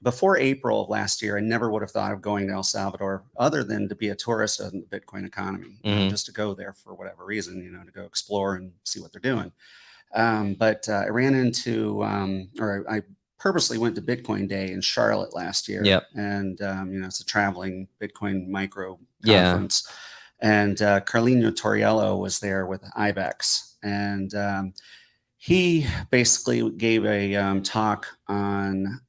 before April of last year, I never would have thought of going to El Salvador other than to be a tourist in the Bitcoin economy, just to go there for whatever reason, to go explore and see what they're doing. But I ran into, or I purposely went to Bitcoin Day in Charlotte last year. Yep. And, it's a traveling Bitcoin micro conference. Yeah. And Carlino Torriello was there with IBEX. And he basically gave a talk on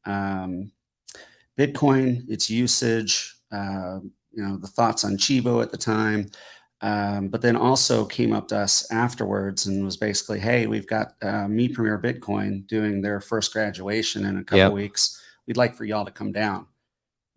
Bitcoin, its usage, the thoughts on Chivo at the time. But then also came up to us afterwards and was basically, hey, we've got Me Premier Bitcoin doing their first graduation in a couple weeks. We'd like for y'all to come down.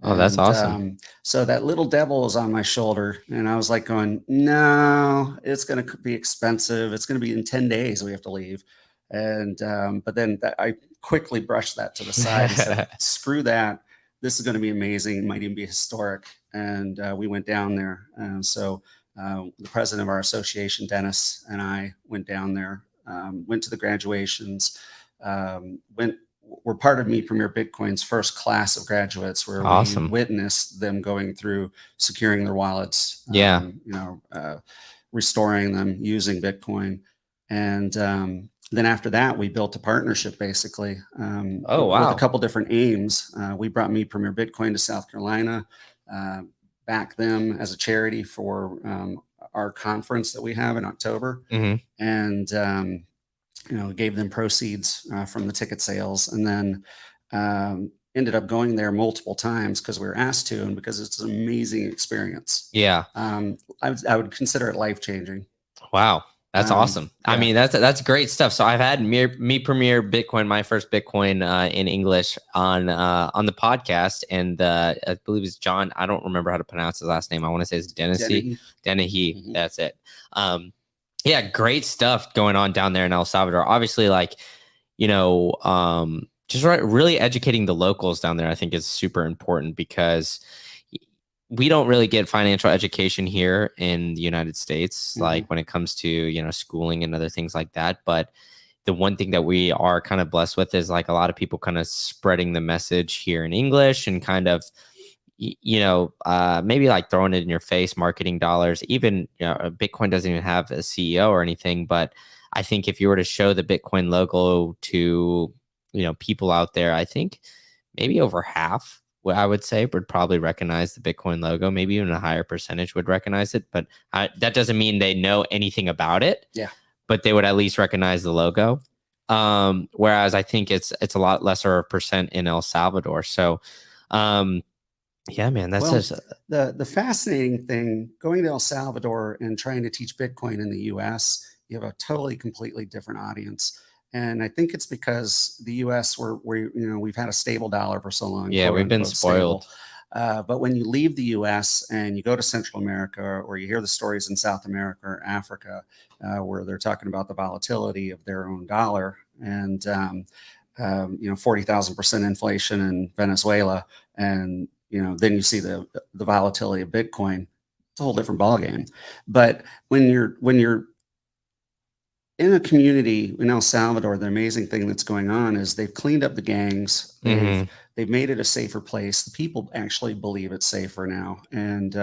Oh, that's awesome. So that little devil was on my shoulder and I was like going, no, it's going to be expensive. It's going to be in 10 days. We have to leave. And, but then I quickly brushed that to the side and said, screw that. This is going to be amazing. It might even be historic. And we went down there. And so the president of our association, Dennis, and I went down there, went to the graduations, were part of Me Premier Bitcoin's first class of graduates, where we witnessed them going through securing their wallets, restoring them using Bitcoin. And then after that, we built a partnership basically with a couple different aims. We brought Me Premier Bitcoin to South Carolina, back them as a charity for our conference that we have in October. And gave them proceeds from the ticket sales, and then ended up going there multiple times because we were asked to, and because it's an amazing experience. Yeah. I would consider it life-changing. Wow. That's awesome. Yeah. I mean, that's great stuff. So I've had Me Premier Bitcoin, my first Bitcoin in English on the podcast, and I believe it's John. I don't remember how to pronounce his last name. I want to say it's Dennehy. That's it. Yeah, great stuff going on down there in El Salvador. Obviously, just really educating the locals down there, I think is super important, because we don't really get financial education here in the United States, like when it comes to, schooling and other things like that. But the one thing that we are kind of blessed with is like a lot of people kind of spreading the message here in English and kind of, maybe like throwing it in your face, marketing dollars. Even, Bitcoin doesn't even have a CEO or anything. But I think if you were to show the Bitcoin logo to, people out there, I think maybe over half, what I would say, would probably recognize the Bitcoin logo. Maybe even a higher percentage would recognize it. But that doesn't mean they know anything about it. Yeah. But they would at least recognize the logo. Whereas I think it's a lot lesser percent in El Salvador. So, yeah, man, that's just the fascinating thing going to El Salvador and trying to teach Bitcoin in the US. You have a completely different audience. And I think it's because the US, we've had a stable dollar for so long. Yeah, we've been spoiled. But when you leave the US and you go to Central America, or you hear the stories in South America or Africa, where they're talking about the volatility of their own dollar, and 40,000% inflation in Venezuela, and then you see the volatility of Bitcoin. It's a whole different ballgame. But when you're in a community in El Salvador, the amazing thing that's going on is they've cleaned up the gangs. They've made it a safer place. The people actually believe it's safer now. And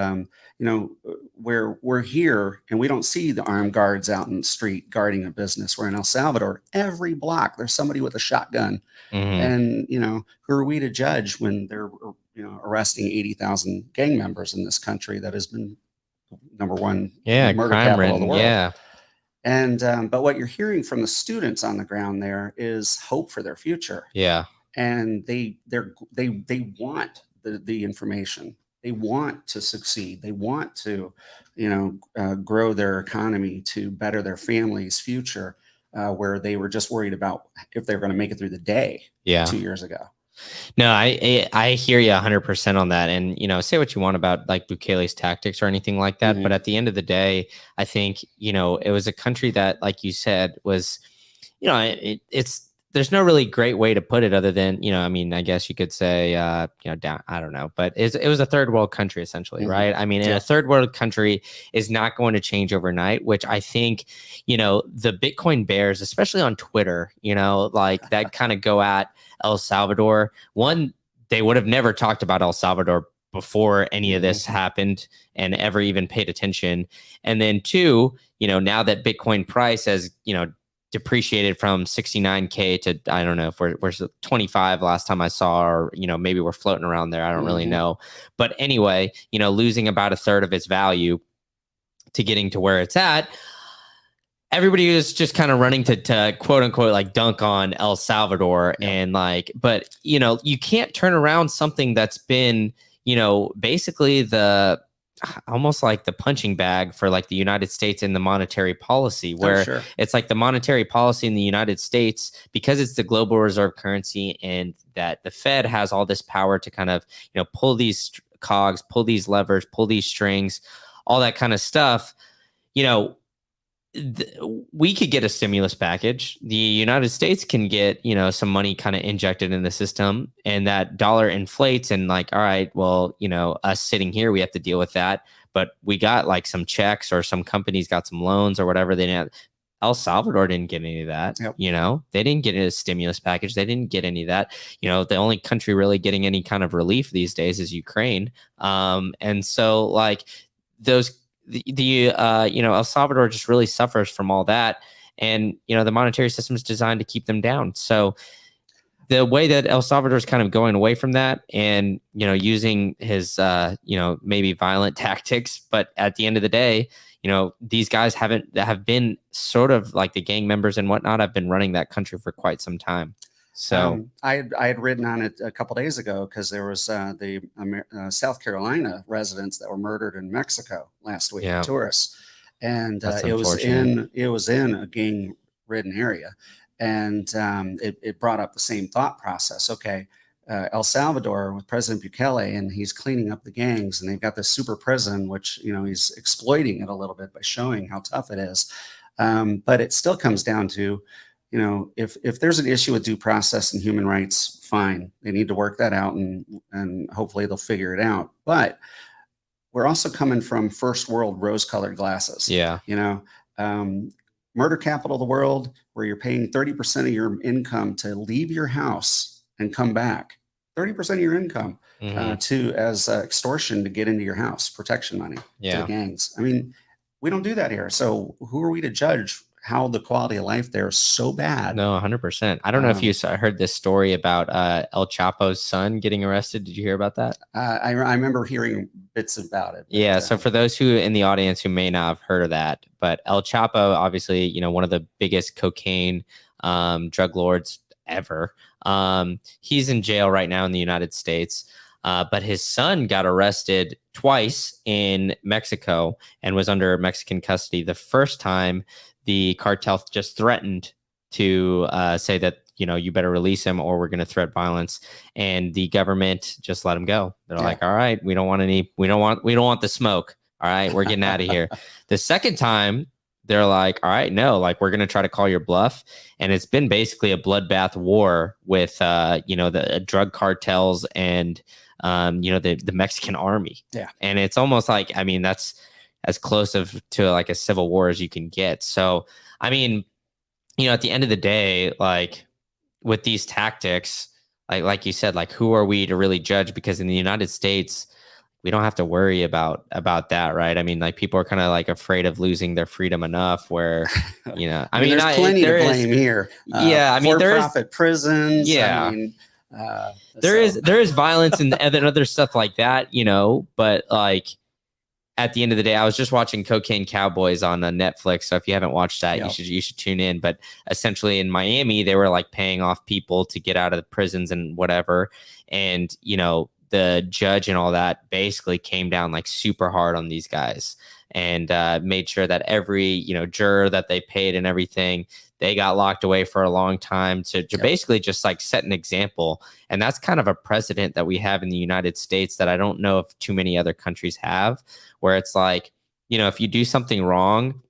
you know, where we're here and we don't see the armed guards out in the street guarding a business. Where in El Salvador, every block there's somebody with a shotgun. And you know, who are we to judge when they're arresting 80,000 gang members in this country that has been number one murder capital of the world? Yeah. And but what you're hearing from the students on the ground there is hope for their future. Yeah. And they want the information. They want to succeed. They want to, grow their economy to better their family's future, where they were just worried about if they were going to make it through the day 2 years ago. No, I hear you 100% on that. And, say what you want about like Bukele's tactics or anything like that. But at the end of the day, I think, it was a country that, like you said, was, there's no really great way to put it other than, I guess you could say, down, I don't know, but it was a third world country essentially, right? I mean, in a third world country is not going to change overnight, which I think, the Bitcoin bears, especially on Twitter, like that kind of go at El Salvador. One, they would have never talked about El Salvador before any of this happened and ever even paid attention. And then two, now that Bitcoin price has, depreciated from 69K to, I don't know if we're 25 last time I saw, or, maybe we're floating around there. I don't really know. But anyway, losing about a third of its value to getting to where it's at. Everybody was just kind of running to quote unquote, like dunk on El Salvador and like, but you can't turn around something that's been, basically almost like the punching bag for like the United States in the monetary policy, where it's like the monetary policy in the United States, because it's the global reserve currency and that the Fed has all this power to kind of, pull these cogs, pull these levers, pull these strings, all that kind of stuff. We could get a stimulus package. The United States can get, some money kind of injected in the system, and that dollar inflates and like, all right, well, us sitting here, we have to deal with that. But we got like some checks, or some companies got some loans or whatever. They didn't. El Salvador didn't get any of that. They didn't get a stimulus package. They didn't get any of that. The only country really getting any kind of relief these days is Ukraine. And so like those, El Salvador just really suffers from all that, and the monetary system is designed to keep them down. So the way that El Salvador is kind of going away from that, and using his maybe violent tactics, but at the end of the day, these guys have been sort of like the gang members and whatnot. Have been running that country for quite some time. So I had written on it a couple days ago, because there was the South Carolina residents that were murdered in Mexico last week, tourists, and it was in a gang-ridden area, and it brought up the same thought process. Okay, El Salvador with President Bukele, and he's cleaning up the gangs, and they've got this super prison, which he's exploiting it a little bit by showing how tough it is, but it still comes down to, if there's an issue with due process and human rights, fine. They need to work that out, and hopefully they'll figure it out. But we're also coming from first world rose-colored glasses. Murder capital of the world, where you're paying 30% of your income to leave your house and come back. 30% of your income as extortion to get into your house, protection money to the gangs. I mean, we don't do that here. So who are we to judge how the quality of life there is so bad? No, 100%. I don't know if you heard this story about El Chapo's son getting arrested. Did you hear about that? I remember hearing bits about it. But, so for those who in the audience who may not have heard of that, but El Chapo, obviously, one of the biggest cocaine drug lords ever. He's in jail right now in the United States. But his son got arrested twice in Mexico and was under Mexican custody. The first time, the cartel just threatened to say that, you better release him or we're going to threat violence. And the government just let him go. They're like, all right, we don't want the smoke. All right, we're getting out of here. The second time, they're like, all right, no, like we're going to try to call your bluff. And it's been basically a bloodbath war with, the drug cartels and, the Mexican army. And it's almost like, that's as close to like a civil war as you can get. So, at the end of the day, like with these tactics, like you said, like who are we to really judge? Because in the United States, we don't have to worry about that, right? I mean, like people are kind of like afraid of losing their freedom enough where, I mean, there's plenty to blame here. Yeah, I mean, for-profit prisons. Yeah. I mean, there is violence and other stuff like that, but like at the end of the day, I was just watching Cocaine Cowboys on Netflix. So if you haven't watched that, you should tune in. But essentially in Miami, they were like paying off people to get out of the prisons and whatever. And, the judge and all that basically came down like super hard on these guys and made sure that every, juror that they paid and everything, they got locked away for a long time to basically just like set an example. And that's kind of a precedent that we have in the United States that I don't know if too many other countries have, where it's like, if you do something wrong,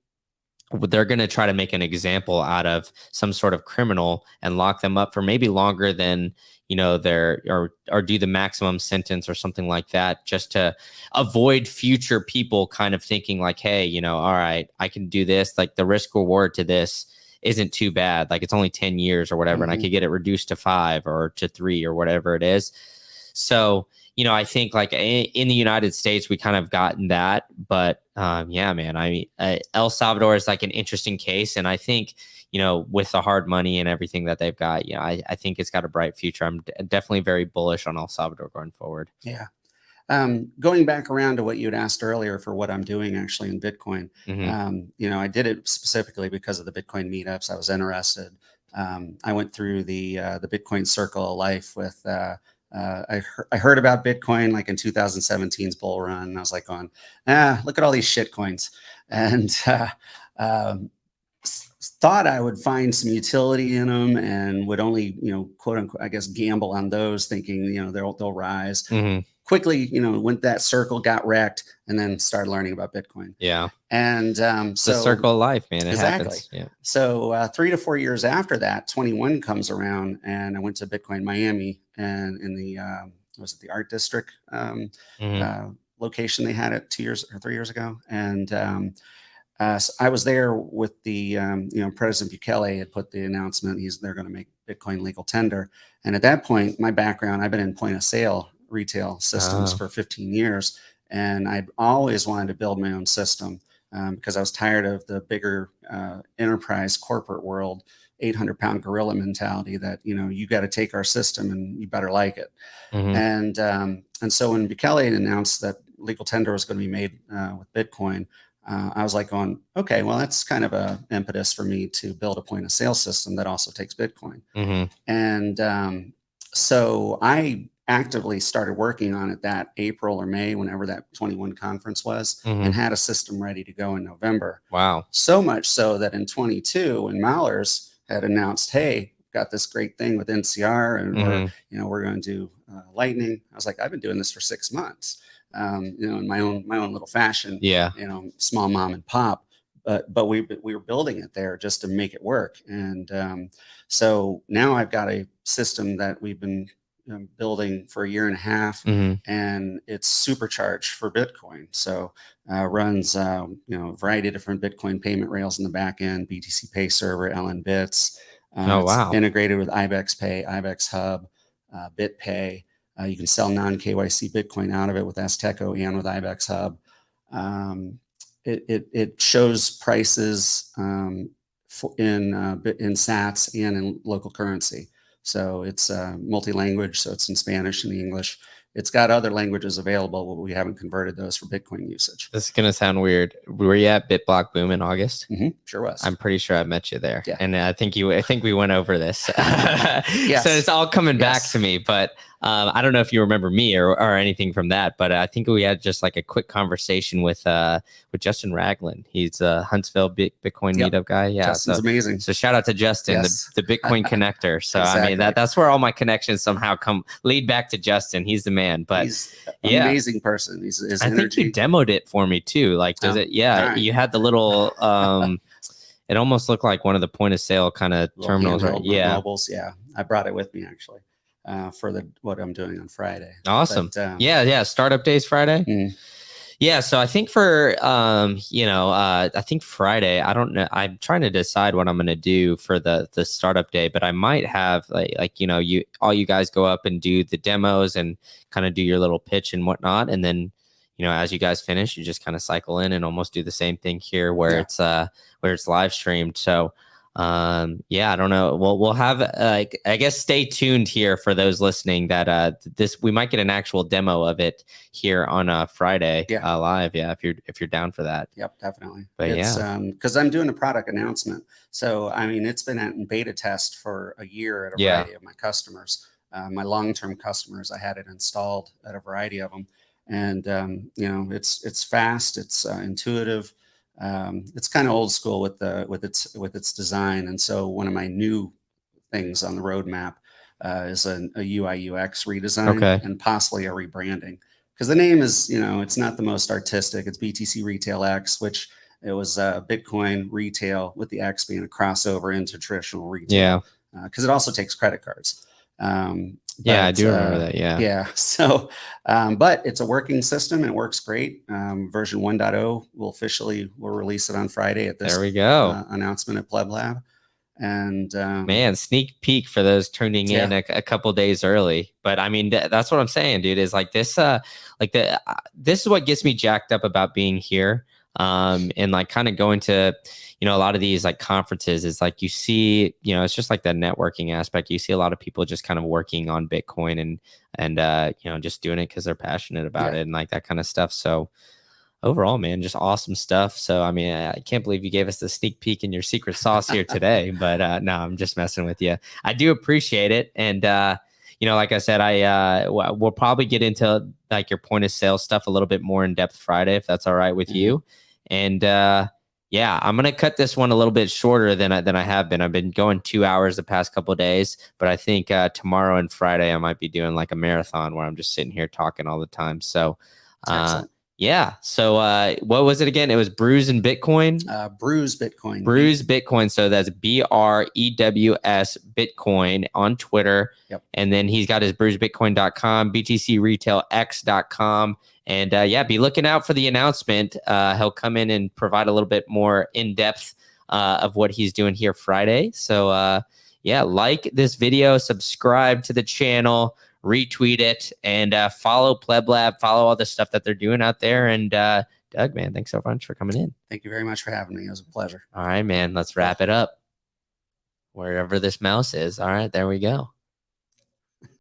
they're going to try to make an example out of some sort of criminal and lock them up for maybe longer than, their or do the maximum sentence or something like that, just to avoid future people kind of thinking like, hey, all right, I can do this. Like the risk reward to this isn't too bad. Like it's only 10 years or whatever. And I could get it reduced to 5 or to 3 or whatever it is. So, I think like in the United States, we kind of gotten that. But yeah, man, I mean, El Salvador is like an interesting case. And I think, with the hard money and everything that they've got, I think it's got a bright future. I'm definitely very bullish on El Salvador going forward. Yeah. Going back around to what you had asked earlier for what I'm doing actually in Bitcoin, I did it specifically because of the Bitcoin meetups. I was interested. I went through the Bitcoin Circle of Life with, I heard about Bitcoin like in 2017's bull run. And I was like look at all these shit coins. And thought I would find some utility in them and would only, quote unquote, I guess, gamble on those thinking, they'll rise. Quickly, went that circle, got wrecked, and then started learning about Bitcoin. Yeah. And so the circle of life, man. It exactly. happens. Yeah. So 3 to 4 years after that, 21 comes around, and I went to Bitcoin Miami, and in the was it the Art District location they had it 2 years or 3 years ago, and so I was there with the President Bukele had put the announcement they're going to make Bitcoin legal tender, and at that point, my background, I've been in point of sale retail systems for 15 years. And I'd always wanted to build my own system because I was tired of the bigger enterprise corporate world, 800-pound gorilla mentality that, you got to take our system and you better like it. And so when Bukele had announced that legal tender was going to be made with Bitcoin, I was like going, okay, well, that's kind of a impetus for me to build a point of sale system that also takes Bitcoin. And so I actively started working on it that April or May, whenever that 21 conference was, and had a system ready to go in November. Wow. So much so that in 22, when Mahlers had announced, hey, got this great thing with NCR and we're going to do Lightning. I was like, I've been doing this for 6 months, in my own little fashion, small mom and pop. But we were building it there just to make it work. And so now I've got a system that we've been building for 1.5 years, and it's supercharged for Bitcoin. So runs a variety of different Bitcoin payment rails in the back end, BTC Pay Server, LN Bits. It's integrated with IBEX Pay, IBEX Hub, BitPay. You can sell non-KYC Bitcoin out of it with Azteco and with IBEX Hub. It shows prices in sats and in local currency. So it's multi-language, so it's in Spanish and English. It's got other languages available, but we haven't converted those for Bitcoin usage. This is going to sound weird. Were you at BitBlock Boom in August? Sure was. I'm pretty sure I met you there. Yeah. And I think we went over this. Yes. So it's all coming back to me, but I don't know if you remember me or anything from that, but I think we had just like a quick conversation with Justin Ragland. He's a Huntsville Bitcoin meetup guy. Yeah. Justin's amazing. So shout out to Justin, the Bitcoin connector. So exactly. I mean, that's where all my connections somehow lead back to Justin. He's the man, but he's an amazing person. His I think you demoed it for me too. Like, does it? Yeah. Right. You had the little, it almost looked like one of the point of sale kind of terminals, right? Yeah. Mobiles. Yeah. I brought it with me actually. For what I'm doing on Friday. Awesome. But, yeah. Startup Days Friday. Yeah, so I think for I think Friday, I don't know. I'm trying to decide what I'm gonna do for the startup day, but I might have you all you guys go up and do the demos and kind of do your little pitch and whatnot, and then as you guys finish, you just kind of cycle in and almost do the same thing here where it's live streamed. So yeah, I don't know. We'll have I guess stay tuned here for those listening that we might get an actual demo of it here on Friday live. Yeah, if you're down for that. Yep, definitely. But it's because I'm doing a product announcement. So I mean, it's been in beta test for a year at a variety of my customers. My long-term customers, I had it installed at a variety of them, and it's fast, it's intuitive. It's kind of old school with its design, and so one of my new things on the roadmap is a UI UX redesign and possibly a rebranding, because the name is it's not the most artistic. It's BTC Retail X, which it was Bitcoin retail with the X being a crossover into traditional retail. Because it also takes credit cards. I do remember that. Yeah. So, but it's a working system and it works great. Version 1.0 we'll release it on Friday at this there we go announcement at PlebLab. And man, sneak peek for those tuning in a couple days early. But I mean, that's what I'm saying, dude, is like this, this is what gets me jacked up about being here. And like kind of going to, a lot of these like conferences is like, you see, it's just like the networking aspect. You see a lot of people just kind of working on Bitcoin and just doing it because they're passionate about it and like that kind of stuff. So overall, man, just awesome stuff. So, I mean, I can't believe you gave us the sneak peek in your secret sauce here today, but no, I'm just messing with you. I do appreciate it. And, like I said, we'll probably get into like your point of sale stuff a little bit more in depth Friday, if that's all right with you. And, I'm going to cut this one a little bit shorter than I have been. I've been going 2 hours the past couple of days, but I think tomorrow and Friday I might be doing like a marathon where I'm just sitting here talking all the time. So, yeah. So what was it again? It was Brews and Bitcoin. Brews Bitcoin. Brews Bitcoin. So that's BREWS Bitcoin on Twitter. Yep. And then he's got his brewsbitcoin.com, btcretailx.com. And be looking out for the announcement. He'll come in and provide a little bit more in-depth of what he's doing here Friday. So like this video, subscribe to the channel, retweet it, and follow PlebLab, follow all the stuff that they're doing out there. And Doug, man, thanks so much for coming in. Thank you very much for having me. It was a pleasure. All right, man, let's wrap it up. Wherever this mouse is. All right, there we go.